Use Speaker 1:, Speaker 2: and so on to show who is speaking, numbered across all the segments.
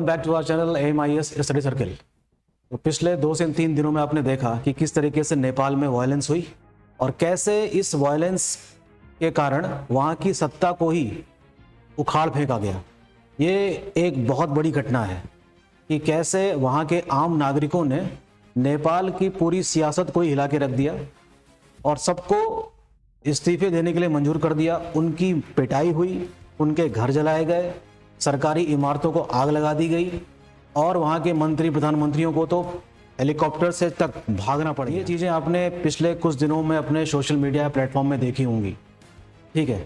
Speaker 1: Welcome back to our channel AMIS study circle. तो पिछले 2 से 3 दिनों में आपने देखा कि किस तरीके से नेपाल में वायलेंस हुई और कैसे इस वायलेंस के कारण वहाँ की सत्ता को ही उखाड़ फेंका गया। ये एक बहुत बड़ी घटना है कि कैसे वहाँ के आम नागरिकों ने नेपाल की पूरी सियासत को ही हिला के रख दिया और सबको इस्तीफे देने के लिए मंजूर कर दिया। उनकी पिटाई हुई, उनके घर जलाए गए, सरकारी इमारतों को आग लगा दी गई और वहाँ के मंत्री प्रधानमंत्रियों को तो हेलीकॉप्टर से तक भागना पड़ा। ये चीज़ें आपने पिछले कुछ दिनों में अपने सोशल मीडिया प्लेटफॉर्म में देखी होंगी। ठीक है,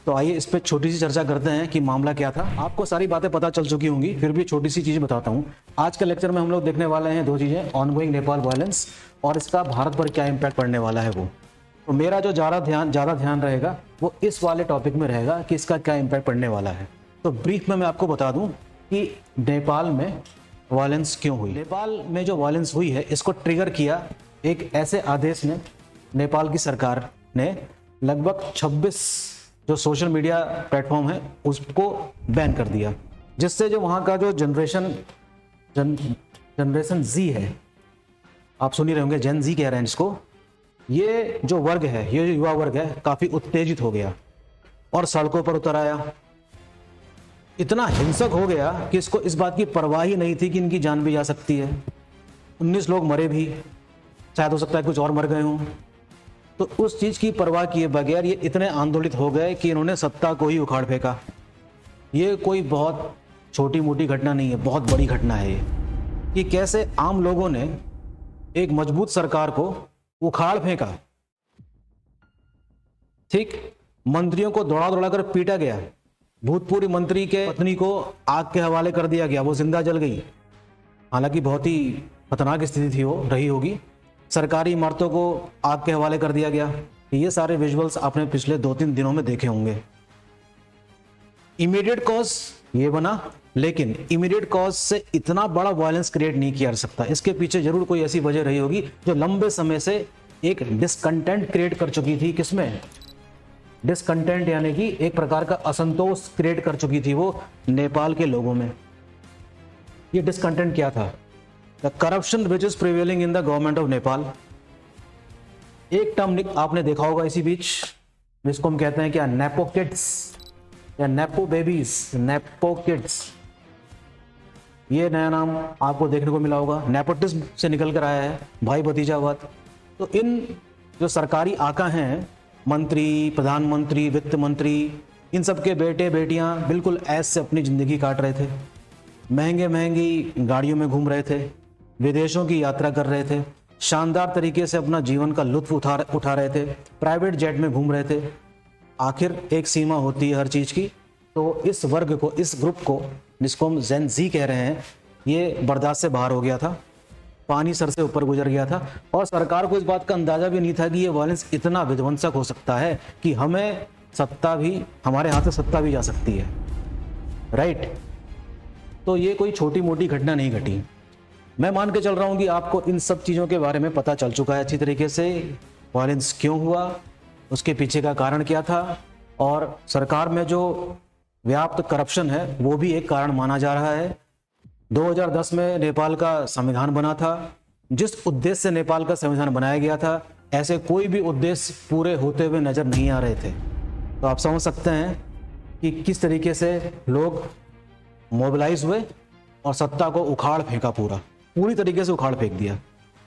Speaker 1: तो आइए इस पर छोटी सी चर्चा करते हैं कि मामला क्या था। आपको सारी बातें पता चल चुकी होंगी, फिर भी छोटी सी चीज़ बताता हूँ। आज के लेक्चर में हम लोग देखने वाले हैं 2 चीज़ें, ऑनगोइंग नेपाल वायलेंस और इसका भारत पर क्या इम्पैक्ट पड़ने वाला है वो। तो मेरा जो ज़्यादा ध्यान रहेगा वो इस वाले टॉपिक में रहेगा कि इसका क्या इम्पैक्ट पड़ने वाला है। तो ब्रीफ में मैं आपको बता दूं कि नेपाल में वायलेंस क्यों हुई। नेपाल में जो वायलेंस हुई है इसको ट्रिगर किया एक ऐसे आदेश ने, नेपाल की सरकार ने लगभग 26 जो सोशल मीडिया प्लेटफॉर्म है उसको बैन कर दिया, जिससे जो वहाँ का जो जनरेशन जी है, आप सुन ही रहे होंगे, जेन जी कह रहे हैं जिसको, ये जो वर्ग है, ये जो युवा वर्ग है, काफ़ी उत्तेजित हो गया और सड़कों पर उतर आया। इतना हिंसक हो गया कि इसको इस बात की परवाह ही नहीं थी कि इनकी जान भी जा सकती है। 19 लोग मरे भी, शायद हो सकता है कुछ और मर गए हों। तो उस चीज़ की परवाह किए बगैर ये इतने आंदोलित हो गए कि इन्होंने सत्ता को ही उखाड़ फेंका। ये कोई बहुत छोटी मोटी घटना नहीं है, बहुत बड़ी घटना है ये, कि कैसे आम लोगों ने एक मजबूत सरकार को उखाड़ फेंका। ठीक, मंत्रियों को दौड़ा दौड़ा कर पीटा गया, भूतपूर्व मंत्री के पत्नी को आग के हवाले कर दिया गया, वो जिंदा जल गई। हालांकि बहुत ही खतरनाक स्थिति थी, वो रही होगी। सरकारी इमारतों को आग के हवाले कर दिया गया। ये सारे विजुअल्स आपने पिछले 2-3 दिनों में देखे होंगे। इमीडिएट कॉज ये बना, लेकिन इमीडिएट कॉज से इतना बड़ा वायलेंस क्रिएट नहीं किया जा सकता। इसके पीछे जरूर कोई ऐसी वजह रही होगी जो लंबे समय से एक डिसकंटेंट क्रिएट कर चुकी थी। किसमें? डिसकंटेंट यानी कि एक प्रकार का असंतोष क्रिएट कर चुकी थी वो नेपाल के लोगों में। ये डिसकंटेंट क्या था? The corruption which is prevailing in the government of Nepal. एक टर्म आपने देखा होगा इसी बीच, जिसको हम कहते हैं क्या, नेपो किड्स या नेपो बेबीज, नेपो किड्स। ये नया नाम आपको देखने को मिला होगा, नेपोटिज्म से निकल कर आया है, भाई भतीजावाद। तो इन जो सरकारी आका हैं, मंत्री, प्रधानमंत्री, वित्त मंत्री, इन सब के बेटे बेटियां बिल्कुल ऐश से अपनी ज़िंदगी काट रहे थे, महंगी गाड़ियों में घूम रहे थे, विदेशों की यात्रा कर रहे थे, शानदार तरीके से अपना जीवन का लुत्फ उठा रहे थे, प्राइवेट जेट में घूम रहे थे। आखिर एक सीमा होती है हर चीज़ की। तो इस वर्ग को, इस ग्रुप को, जिसको हम जेन जी कह रहे हैं, ये बर्दाश्त से बाहर हो गया था, पानी सर से ऊपर गुजर गया था और सरकार को इस बात का अंदाजा भी नहीं था कि ये वायलेंस इतना विध्वंसक हो सकता है कि हमें सत्ता भी, हमारे हाथ से सत्ता भी जा सकती है। राइट? तो ये कोई छोटी मोटी घटना नहीं घटी। मैं मान के चल रहा हूँ कि आपको इन सब चीज़ों के बारे में पता चल चुका है अच्छी तरीके से। वायलेंस क्यों हुआ, उसके पीछे का कारण क्या था, और सरकार में जो व्याप्त करप्शन है वो भी एक कारण माना जा रहा है। 2010 में नेपाल का संविधान बना था। जिस उद्देश्य से नेपाल का संविधान बनाया गया था, ऐसे कोई भी उद्देश्य पूरे होते हुए नजर नहीं आ रहे थे। तो आप समझ सकते हैं कि किस तरीके से लोग मोबिलाइज हुए और सत्ता को उखाड़ फेंका, पूरी तरीके से उखाड़ फेंक दिया।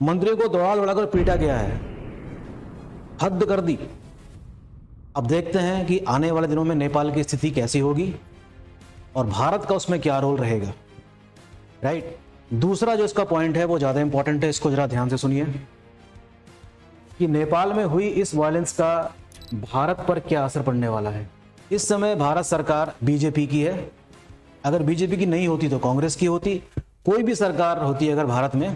Speaker 1: मंत्रियों को दौड़ा दौड़ा कर पीटा गया है, हद कर दी। अब देखते हैं कि आने वाले दिनों में नेपाल की स्थिति कैसी होगी और भारत का उसमें क्या रोल रहेगा। राइट? दूसरा जो इसका पॉइंट है वो ज़्यादा इंपॉर्टेंट है, इसको जरा ध्यान से सुनिए कि नेपाल में हुई इस वायलेंस का भारत पर क्या असर पड़ने वाला है। इस समय भारत सरकार बीजेपी की है। अगर बीजेपी की नहीं होती तो कांग्रेस की होती, कोई भी सरकार होती अगर भारत में,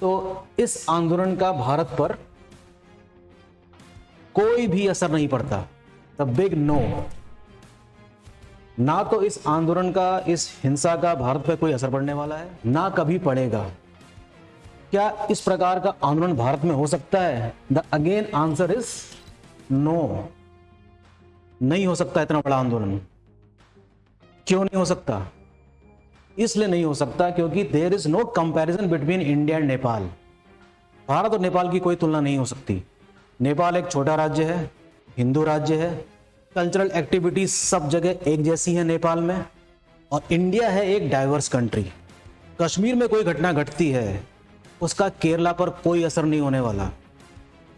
Speaker 1: तो इस आंदोलन का भारत पर कोई भी असर नहीं पड़ता। The big no. ना तो इस आंदोलन का, इस हिंसा का भारत पर कोई असर पड़ने वाला है, ना कभी पड़ेगा। क्या इस प्रकार का आंदोलन भारत में हो सकता है? The again answer is no. नहीं हो सकता इतना बड़ा आंदोलन। क्यों नहीं हो सकता? इसलिए नहीं हो सकता क्योंकि there is no comparison between India and Nepal. Bharat और नेपाल की कोई तुलना नहीं हो सकती। नेपाल एक छोटा राज्य है, हिंदू राज्य है, कल्चरल एक्टिविटीज सब जगह एक जैसी है नेपाल में, और इंडिया है एक डाइवर्स कंट्री। कश्मीर में कोई घटना घटती है उसका केरला पर कोई असर नहीं होने वाला।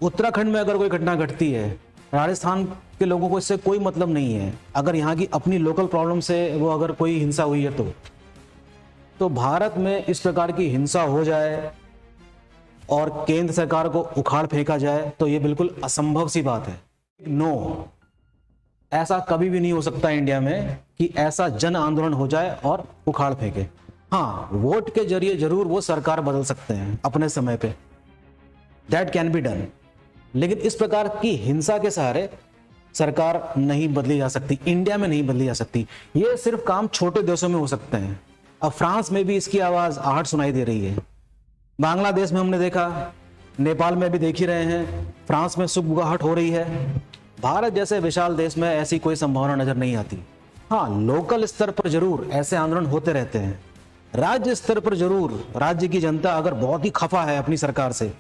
Speaker 1: उत्तराखंड में अगर कोई घटना घटती है, राजस्थान के लोगों को इससे कोई मतलब नहीं है। अगर यहाँ की अपनी लोकल प्रॉब्लम से वो अगर कोई हिंसा हुई है तो भारत में इस प्रकार की हिंसा हो जाए और केंद्र सरकार को उखाड़ फेंका जाए तो ये बिल्कुल असंभव सी बात है। नो, ऐसा कभी भी नहीं हो सकता इंडिया में कि ऐसा जन आंदोलन हो जाए और उखाड़ फेंके। हाँ, वोट के जरिए जरूर वो सरकार बदल सकते हैं अपने समय पे, दैट कैन बी डन, लेकिन इस प्रकार की हिंसा के सहारे सरकार नहीं बदली जा सकती, इंडिया में नहीं बदली जा सकती। ये सिर्फ काम छोटे देशों में हो सकते हैं। अब फ्रांस में भी इसकी आवाज आहट सुनाई दे रही है, बांग्लादेश में हमने देखा, नेपाल में भी देख ही रहे हैं, फ्रांस में सुगबुगाहट हो रही है। भारत जैसे विशाल देश में ऐसी कोई संभावना नजर नहीं आती। हाँ, लोकल स्तर पर जरूर ऐसे आंदोलन होते रहते हैं। राज्य स्तर पर जरूर राज्य की जनता अगर बहुत ही खफा है अपनी सरकार से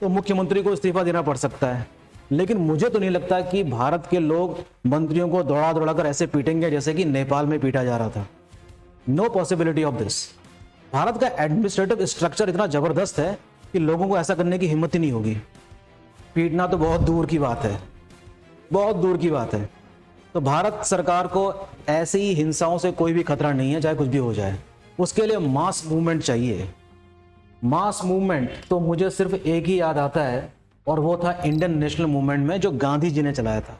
Speaker 1: तो मुख्यमंत्री को इस्तीफा देना पड़ सकता है, लेकिन मुझे तो नहीं लगता कि भारत के लोग मंत्रियों को दौड़ा दौड़ा कर ऐसे पीटेंगे जैसे कि नेपाल में पीटा जा रहा था। No possibility of this. Bharat का एडमिनिस्ट्रेटिव स्ट्रक्चर इतना जबरदस्त है कि लोगों को ऐसा करने की हिम्मत ही नहीं होगी। पीटना तो बहुत दूर की बात है, बहुत दूर की बात है। तो भारत सरकार को ऐसी ही हिंसाओं से कोई भी खतरा नहीं है, चाहे कुछ भी हो जाए। उसके लिए मास मूवमेंट चाहिए। मास मूवमेंट तो मुझे सिर्फ एक ही याद आता है और वो था इंडियन नेशनल मूवमेंट में जो गांधी जी ने चलाया था।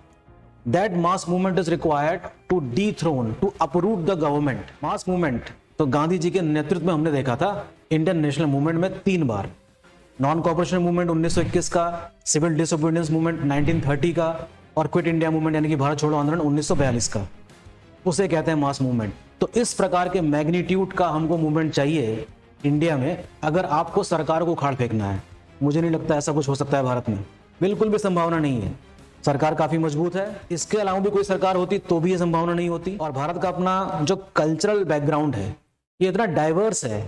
Speaker 1: That mass movement is required to dethrone, to uproot the government. Mass movement तो गांधी जी के नेतृत्व में हमने देखा था इंडियन नेशनल मूवमेंट में 3 बार। नॉन कॉर्पोरेशन मूवमेंट 1921 का, सिविल डिसोबीडियंस मूवमेंट 1930 का, और क्विट इंडिया मूवमेंट यानी कि भारत छोड़ो आंदोलन 1942 का। उसे कहते हैं मास मूवमेंट। तो इस प्रकार के मैग्नीट्यूड का हमको मूवमेंट चाहिए इंडिया में अगर आपको सरकार को उखाड़ फेंकना है। मुझे नहीं लगता ऐसा कुछ हो सकता है भारत में, बिल्कुल भी संभावना नहीं है। सरकार काफी मजबूत है, इसके अलावा भी कोई सरकार होती तो भी ये संभावना नहीं होती। और भारत का अपना जो कल्चरल बैकग्राउंड है ये इतना डाइवर्स है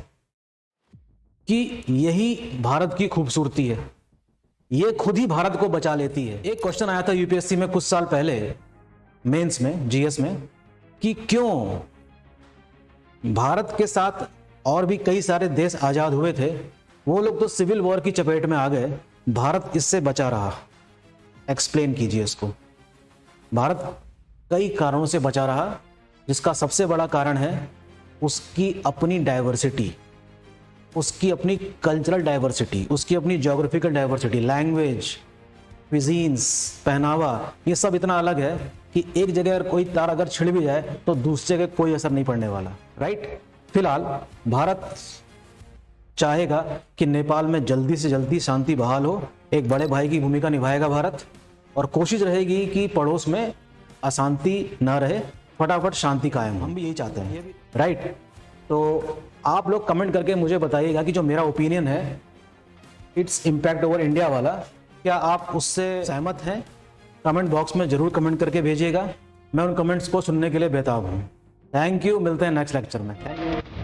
Speaker 1: कि यही भारत की खूबसूरती है, ये खुद ही भारत को बचा लेती है। एक क्वेश्चन आया था यूपीएससी में कुछ साल पहले, मेंस में, जीएस में, कि क्यों भारत के साथ और भी कई सारे देश आजाद हुए थे, वो लोग तो सिविल वॉर की चपेट में आ गए, भारत इससे बचा रहा। एक्सप्लेन कीजिए इसको। भारत कई कारणों से बचा रहा, जिसका सबसे बड़ा कारण है उसकी अपनी डाइवर्सिटी, उसकी अपनी कल्चरल डाइवर्सिटी, उसकी अपनी ज्योग्राफिकल डाइवर्सिटी, लैंग्वेज, क्विजीन्स, पहनावा, ये सब इतना अलग है कि एक जगह अगर कोई तार अगर छिड़ भी जाए तो दूसरी जगह कोई असर नहीं पड़ने वाला, राइट। फिलहाल भारत चाहेगा कि नेपाल में जल्दी से जल्दी शांति बहाल हो, एक बड़े भाई की भूमिका निभाएगा भारत, और कोशिश रहेगी कि पड़ोस में अशांति ना रहे, फटाफट शांति कायम। हम भी यही चाहते हैं, राइट। तो आप लोग कमेंट करके मुझे बताइएगा कि जो मेरा ओपिनियन है इट्स इम्पैक्ट ओवर इंडिया वाला, क्या आप उससे सहमत हैं? कमेंट बॉक्स में जरूर कमेंट करके भेजिएगा, मैं उन कमेंट्स को सुनने के लिए बेताब हूँ। थैंक यू, मिलते हैं नेक्स्ट लेक्चर में। Thank you.